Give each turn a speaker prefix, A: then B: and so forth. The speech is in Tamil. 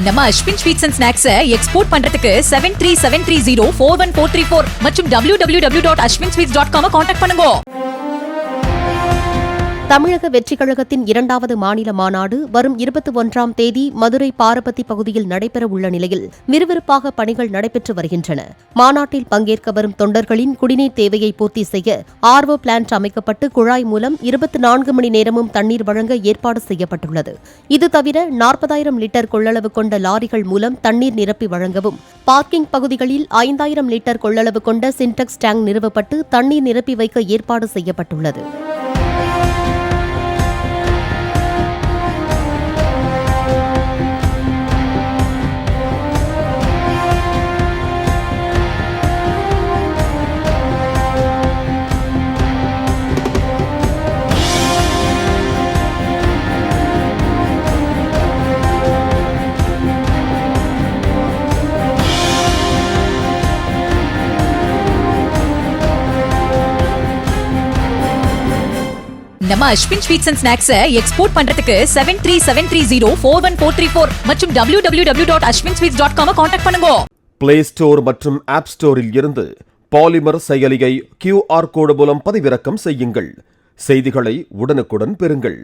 A: நம்ம Ashwin sweets and snacks export பண்றதுக்கு 7373041434 மற்றும் www.ashwinsweets.com கான்டாக்ட் பண்ணுங்க.
B: தமிழக வெற்றிக் கழகத்தின் 2வது மாநில மாநாடு வரும் 21ஆம் தேதி மதுரை பாரபத்தி பகுதியில் நடைபெறவுள்ள நிலையில் விறுவிறுப்பாக பணிகள் நடைபெற்று வருகின்றன. மாநாட்டில் பங்கேற்க வரும் தொண்டர்களின் குடிநீர் தேவையை பூர்த்தி செய்ய ஆர்ஓ பிளான்ட் அமைக்கப்பட்டு குழாய் மூலம் 24 மணி நேரமும் தண்ணீர் வழங்க ஏற்பாடு செய்யப்பட்டுள்ளது. இது தவிர 40,000 லிட்டர் கொள்ளளவு கொண்ட லாரிகள் மூலம் தண்ணீர் நிரப்பி வழங்கவும், பார்க்கிங் பகுதிகளில் 5,000 லிட்டர் கொள்ளளவு கொண்ட சின்டெக்ஸ் டேங்க் நிறுவப்பட்டு தண்ணீர் நிரப்பி வைக்க ஏற்பாடு செய்யப்பட்டுள்ளது.
A: நம்ம Ashwin sweets and snacks export பண்றதுக்கு 7373041434 மற்றும் www.ashwinsweets.com கான்டாக்ட் பண்ணுங்க.
C: பிளே ஸ்டோர் மற்றும் ஆப் ஸ்டோரில் இருந்து பாலிமர் செயலியை QR கோடு மூலம் பதிவிறக்கம் செய்யுங்கள். செய்திகளை உடனுக்குடன் பெறுங்கள்.